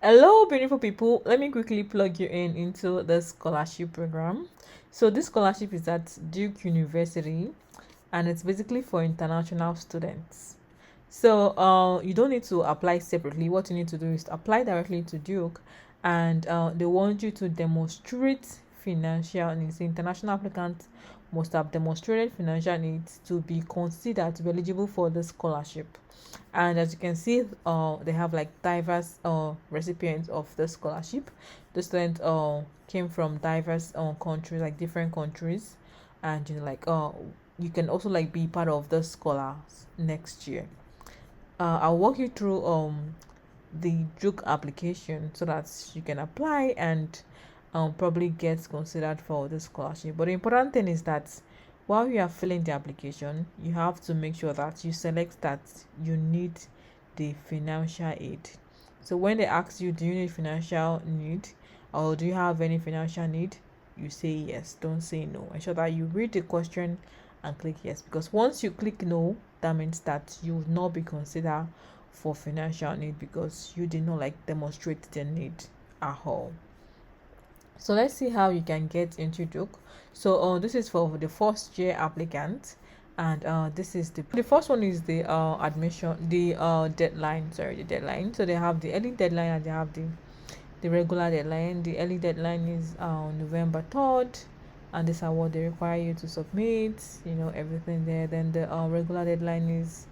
Hello, beautiful people. Let me quickly plug you in into the scholarship program. So, this scholarship is at Duke University, and it's basically for international students. So, you don't need to apply separately. What you need to do is to apply directly to Duke, and they want you to demonstrate financial needs. The international applicants must have demonstrated financial needs to be considered to be eligible for the scholarship. And as you can see, they have like diverse recipients of the scholarship. The students came from diverse countries, like different countries, and you can also like be part of the scholars next year. I'll walk you through the Duke application so that you can apply and probably get considered for the scholarship. But the important thing is that while you are filling the application, you have to make sure that you select that you need the financial aid. So when they ask you, do you need financial need or do you have any financial need? You say yes, don't say no. Ensure that you read the question and click yes, because once you click no, that means that you will not be considered for financial need because you did not like demonstrate the need at all. So let's see how you can get into Duke. So this is for the first year applicant, and this is the first one is the admission, the deadline, sorry, the deadline. So they have the early deadline and they have the regular deadline. The early deadline is November 3rd, and this are what they require you to submit, everything there. Then the regular deadline is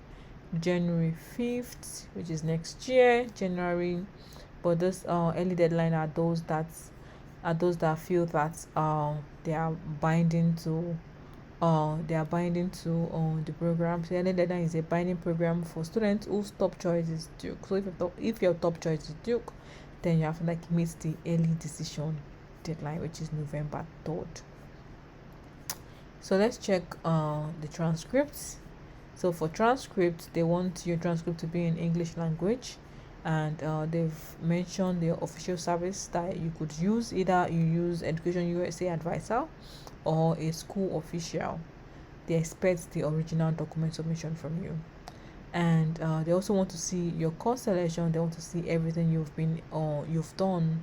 January 5th, which is next year, January. But this early deadline are those that feel that they are binding to the program. So early deadline is a binding program for students whose top choice is Duke. So if your top choice is Duke, then you have to like meet the early decision deadline, which is November 3rd. So let's check the transcripts. So for transcript, they want your transcript to be in English language, and they've mentioned the official service that you could use. Either you use Education USA Advisor or a school official. They expect the original document submission from you, and they also want to see your course selection. They want to see everything you've done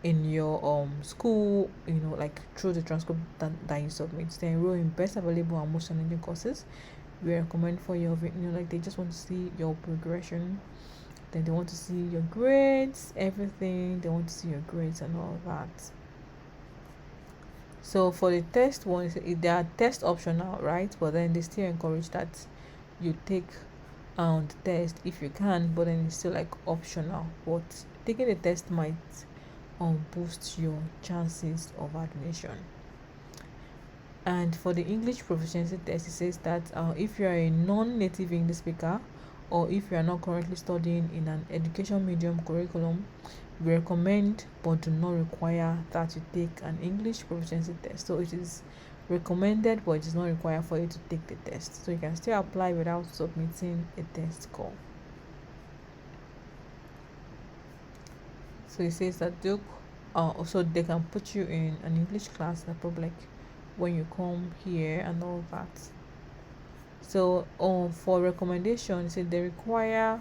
in your school, like through the transcript that you submit. They enroll in best available and most challenging courses we recommend for your, like they just want to see your progression. Then they want to see your grades, everything. They want to see your grades and all that. So for the test one, they are test optional, right? But then they still encourage that you take the test if you can, but then it's still like optional. But taking the test might boost your chances of admission. And for the English proficiency test, it says that if you are a non-native English speaker or if you are not currently studying in an education medium curriculum, we recommend but do not require that you take an English proficiency test. So it is recommended but it is not required for you to take the test. So you can still apply without submitting a test score. So it says that also they can put you in an English class that probably like when you come here and all that. So for recommendation, say they require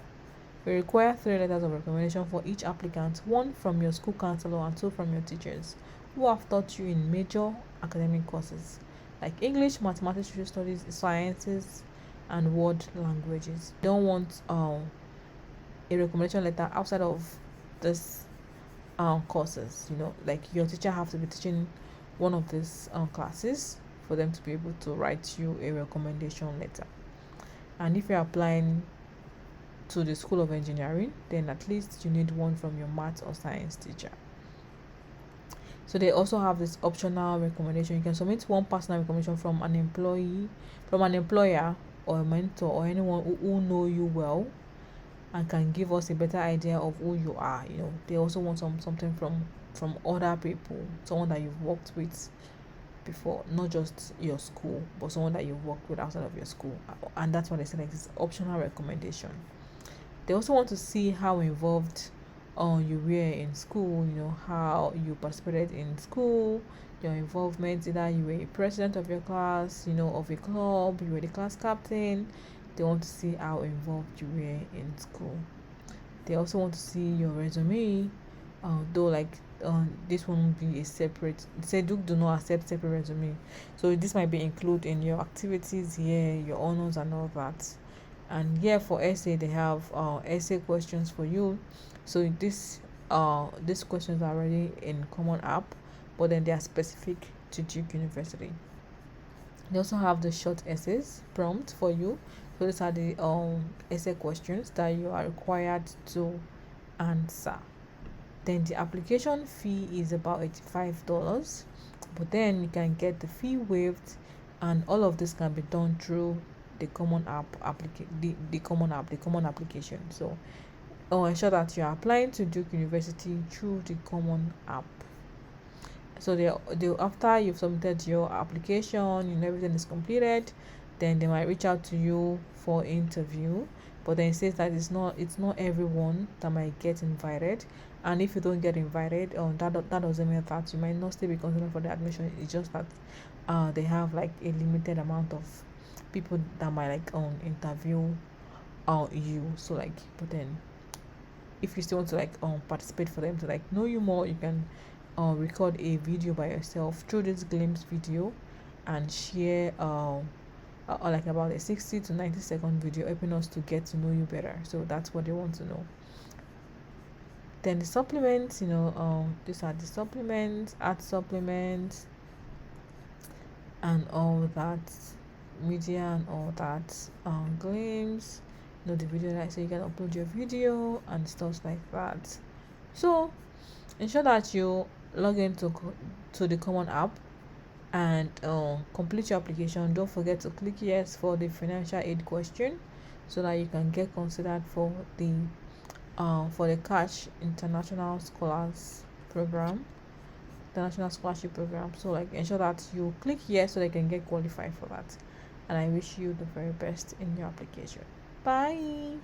3 letters of recommendation for each applicant, one from your school counselor and 2 from your teachers who have taught you in major academic courses like English, mathematics, social studies, sciences, and world languages. Don't want a recommendation letter outside of this courses, like your teacher have to be teaching one of these classes for them to be able to write you a recommendation letter. And if you're applying to the School of Engineering, then at least you need one from your math or science teacher. So they also have this optional recommendation. You can submit one personal recommendation from an employer or a mentor or anyone who know you well and can give us a better idea of who you are. They also want something from other people, someone that you've worked with before, not just your school, but someone that you've worked with outside of your school. And that's what they select is optional recommendation. They also want to see how involved you were in school, how you participated in school, your involvement, either you were a president of your class, of a club, you were the class captain. They want to see how involved you were in school. They also want to see your resume, though like this won't be a separate. Say do not accept separate resume. So this might be included in your activities here, your honors and all that. And here for essay, they have essay questions for you. So these questions are already in Common App, but then they are specific to Duke University. They also have the short essays prompt for you. So these are the essay questions that you are required to answer. Then the application fee is about $85, but then you can get the fee waived, and all of this can be done through the common app the common application. So ensure that you are applying to Duke University through the common app. So they after you've submitted your application and everything is completed, then they might reach out to you for interview. But then it says that it's not everyone that might get invited, and if you don't get invited, that doesn't mean that you might not still be considered for the admission. It's just that they have like a limited amount of people that might like interview you. So like, but then if you still want to like participate for them to like know you more, you can record a video by yourself through this glimpse video and share like about a 60 to 90-second video, helping us to get to know you better. So that's what they want to know. Then the supplements, these are the supplements, art supplements and all that, media and all that, glimpse, the video, like, so you can upload your video and stuff like that. So ensure that you log into to the common app and complete your application. Don't forget to click yes for the financial aid question, so that you can get considered for the Karsh International Scholarship Program. So like ensure that you click yes so they can get qualified for that. And I wish you the very best in your application. Bye.